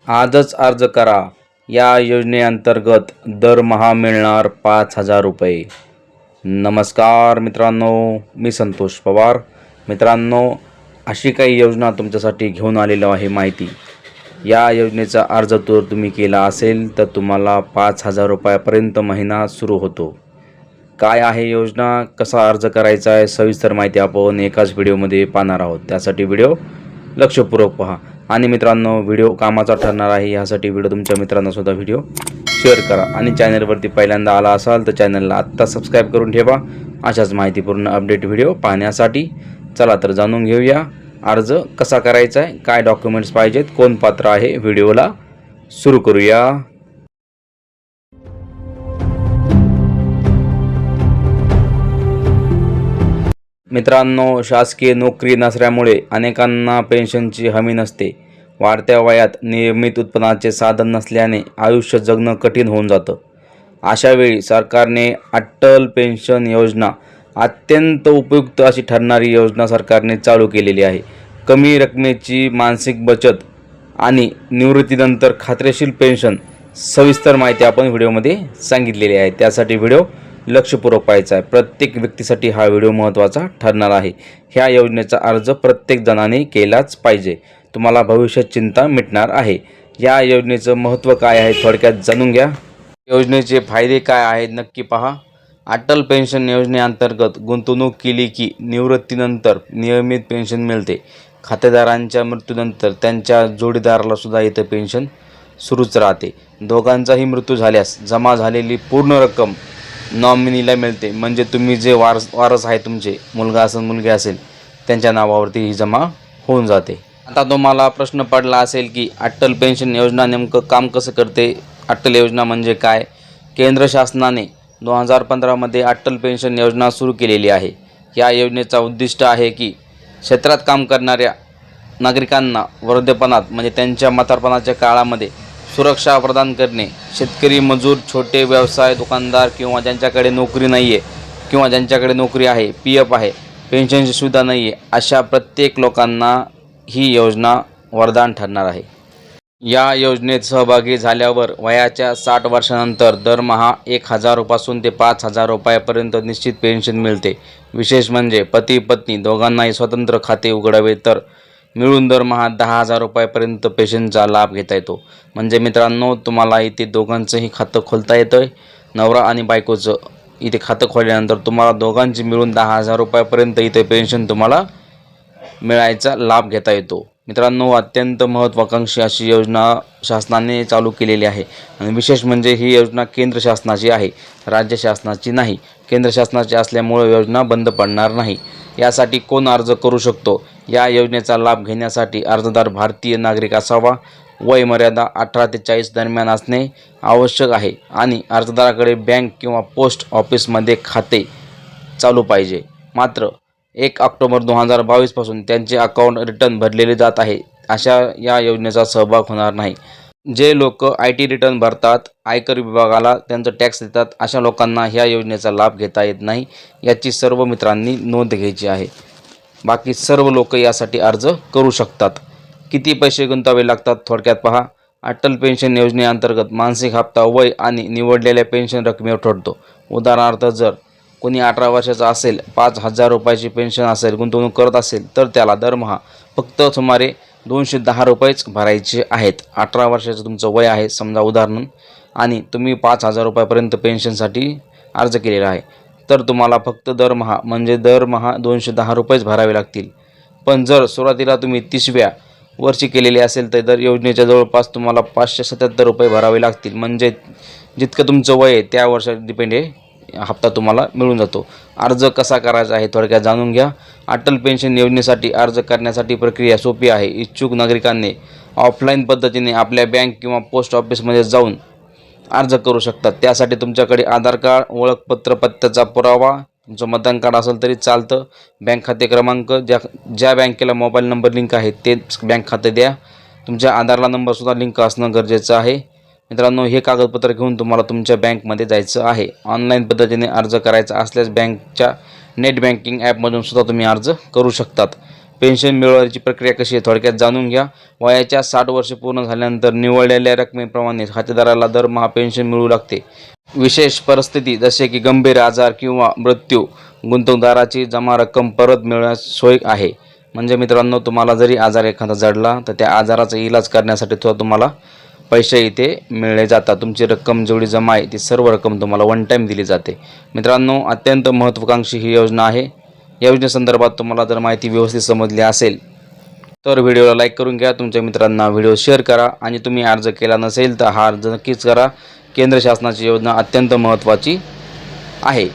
आजच अर्ज करा. या योजनेअंतर्गत दरमहा मिळणार 5,000 रुपये. नमस्कार मित्रांनो, मी संतोष पवार. मित्रांनो, अशी काही योजना तुमच्यासाठी घेऊन आलेलो आहे माहिती. या योजनेचा अर्ज जर तुम्ही केला असेल तर तुम्हाला 5,000 रुपयापर्यंत महिना सुरू होतो. काय आहे योजना, कसा अर्ज करायचा आहे, सविस्तर माहिती आपण एकाच व्हिडिओमध्ये पाहणार आहोत. त्यासाठी व्हिडिओ लक्षपूर्वक पहा. आणि मित्रांनो, व्हिडिओ कामाचा ठरणार आहे, यासाठी व्हिडिओ तुमच्या मित्रांना सुद्धा व्हिडिओ शेअर करा. आणि चॅनलवरती पहिल्यांदा आला असाल तर चॅनलला आत्ता सबस्क्राईब करून ठेवा अशाच माहितीपूर्ण अपडेट व्हिडिओ पाहण्यासाठी. चला तर जाणून घेऊया अर्ज कसा करायचा आहे, काय डॉक्युमेंट्स पाहिजेत, कोण पात्र आहे. व्हिडिओला सुरू करूया. मित्रांनो, शासकीय नोकरी नसल्यामुळे अनेकांना पेन्शनची हमी नसते. वाढत्या वयात नियमित उत्पन्नाचे साधन नसल्याने आयुष्य जगणं कठीण होऊन जातं. अशावेळी सरकारने अटल पेन्शन योजना, अत्यंत उपयुक्त अशी ठरणारी योजना सरकारने चालू केलेली आहे. कमी रकमेची मासिक बचत आणि निवृत्तीनंतर खात्रीशीर पेन्शन, सविस्तर माहिती आपण व्हिडिओमध्ये सांगितलेली आहे. त्यासाठी व्हिडिओ लक्षपूर्वक पाहायचा आहे. प्रत्येक व्यक्तीसाठी हा व्हिडिओ महत्त्वाचा ठरणार आहे. ह्या योजनेचा अर्ज प्रत्येक जणाने केलाच पाहिजे. तुम्हाला भविष्यात चिंता मिटणार आहे. या योजनेचं महत्त्व काय आहे थोडक्यात जाणून घ्या. योजनेचे फायदे काय आहेत नक्की पहा. अटल पेन्शन योजनेअंतर्गत गुंतवणूक केली की निवृत्तीनंतर नियमित पेन्शन मिळते. खातेदारांच्या मृत्यूनंतर त्यांच्या जोडीदाराला सुद्धा इथं पेन्शन सुरूच राहते. दोघांचाही मृत्यू झाल्यास जमा झालेली पूर्ण रक्कम नॉमिनीला मिळते. म्हणजे तुम्ही जे वारस आहे, तुमचे मुलगा असेल मुलगी असेल, त्यांच्या नावावरती ही जमा होऊन जाते. आता तुम्हाला प्रश्न पडला असेल की अटल पेन्शन योजना नेमकं काम कसं करते, अटल योजना म्हणजे काय. केंद्र शासनाने 2015मध्ये अटल पेन्शन योजना सुरू केलेली आहे. या योजनेचा उद्दिष्ट आहे की क्षेत्रात काम करणाऱ्या नागरिकांना वृद्धापनात म्हणजे त्यांच्या म्हातारपणाच्या काळामध्ये सुरक्षा प्रदान करणे. शेतकरी, मजूर, छोटे व्यवसाय, दुकानदार किंवा ज्यांच्याकडे नोकरी नाही आहे किंवा ज्यांच्याकडे नोकरी आहे, PF आहे, पेन्शनची सुविधा नाही आहे, अशा प्रत्येक लोकांना ही योजना वरदान ठरणार आहे. या योजनेत सहभागी झाल्यावर वयाच्या 60 वर्षानंतर दरमहा 1,000 रुपयापासून ते 5,000 रुपयापर्यंत निश्चित पेन्शन मिळते. विशेष म्हणजे पती पत्नी दोघांनाही स्वतंत्र खाते उघडावे तर मिळून दरमहा 10,000 रुपयापर्यंत पेन्शनचा लाभ घेता येतो. म्हणजे मित्रांनो, तुम्हाला इथे दोघांचंही खातं खोलता येतं. नवरा आणि बायकोचं इथे खातं खोलल्यानंतर तुम्हाला दोघांची मिळून 10,000 रुपयापर्यंत इथे पेन्शन तुम्हाला मिळायचा लाभ घेता येतो. मित्रांनो, अत्यंत महत्त्वाकांक्षी अशी योजना शासनाने चालू केलेली आहे. आणि विशेष म्हणजे ही योजना केंद्र शासनाची आहे, राज्य शासनाची नाही. केंद्र शासनाची असल्यामुळे योजना बंद पडणार नाही. यासाठी कोण अर्ज करू शकतो. या योजनेचा लाभ घेण्यासाठी अर्जदार भारतीय नागरिक असावा. वय मर्यादा 18 ते 40 दरम्यान असणे आवश्यक आहे. आणि अर्जदाराकडे बँक किंवा पोस्ट ऑफिसमध्ये खाते चालू पाहिजे. मात्र 1 ऑक्टोबर 2022 पासून त्यांचे अकाउंट रिटर्न भरलेले जात आहे, अशा या योजनेचा सहभाग होणार नाही. जे लोक IT रिटर्न भरतात, आयकर विभागाला त्यांचं टॅक्स देतात, अशा लोकांना ह्या योजनेचा लाभ घेता येत नाही. याची सर्व मित्रांनी नोंद घ्यायची आहे. बाकी सर्व लोक यासाठी अर्ज करू शकतात. किती पैसे गुंतवावे लागतात थोडक्यात पहा. अटल पेन्शन योजनेअंतर्गत मासिक हप्ता वय आणि निवडलेल्या पेन्शन रकमेवर ठरतो. उदाहरणार्थ, जर कोणी 18 वर्षाचा असेल, 5,000 रुपयाची पेन्शन असेल, गुंतवणूक करत असेल तर त्याला दरमहा फक्त सुमारे 210 रुपयेच भरायचे आहेत. 18 वर्षाचं तुमचं वय आहे समजा उदाहरण, आणि तुम्ही 5,000 रुपयापर्यंत पेन्शनसाठी अर्ज केलेला आहे, तर तुम्हाला फक्त दरमहा 210 रुपयेच भरावे लागतील. पण जर सुरुवातीला तुम्ही 30व्या वर्षी केलेली असेल तर दर योजनेच्या जवळपास तुम्हाला 577 रुपये भरावे लागतील. म्हणजे जितकं तुमचं वय आहे त्या वर्षात डिपेंड आहे, हप्ता तुम्हाला मिळून जातो. अर्ज कसा करायचा आहे थोडक्यात जाणून घ्या. अटल पेन्शन योजनेसाठी अर्ज करण्यासाठी प्रक्रिया सोपी आहे. इच्छुक नागरिकांनी ऑफलाईन पद्धतीने आपल्या बँक किंवा पोस्ट ऑफिसमध्ये जाऊन अर्ज करू शकतात. त्यासाठी तुमच्याकडे आधार कार्ड, ओळखपत्र, पत्त्याचा पुरावा, तुमचं मतदान कार्ड असेल तरी चालतं. बँक खाते क्रमांक, ज्या बँकेला मोबाईल नंबर लिंक आहे तेच बँक खाते द्या. तुमच्या आधारला नंबरसुद्धा लिंक असणं गरजेचं आहे. मित्रांनो, हे कागदपत्र घेऊन तुम्हाला तुमच्या बँकमध्ये जायचं आहे. ऑनलाईन पद्धतीने अर्ज करायचा असल्यास बँकच्या नेट बँकिंग ॲपमधून सुद्धा तुम्ही अर्ज करू शकतात. पेन्शन मिळवण्याची प्रक्रिया कशी आहे थोडक्यात जाणून घ्या. वयाच्या 60 वर्षे पूर्ण झाल्यानंतर निवडलेल्या रकमेप्रमाणे खातेदाराला दरमहा पेन्शन मिळू लागते. विशेष परिस्थिती जसे की गंभीर आजार किंवा मृत्यू गुंतवणूकदाराची जमा रक्कम परत मिळण्यास सोय आहे. म्हणजे मित्रांनो, तुम्हाला जरी आजार एखादा जडला तर त्या आजाराचा इलाज करण्यासाठी तुम्हाला पैसे इथे मिळले जातात. तुमची रक्कम जेवढी जमा आहे ती सर्व रक्कम तुम्हाला वन टाईम दिली जाते. मित्रांनो, अत्यंत महत्त्वाकांक्षी ही योजना आहे. या योजनेसंदर्भात तुम्हाला जर माहिती व्यवस्थित समजली असेल तर व्हिडिओला लाईक करून घ्या, तुमच्या मित्रांना व्हिडिओ शेअर करा आणि तुम्ही अर्ज केला नसेल तर हा अर्ज नक्कीच करा. केंद्र शासनाची योजना अत्यंत महत्त्वाची आहे.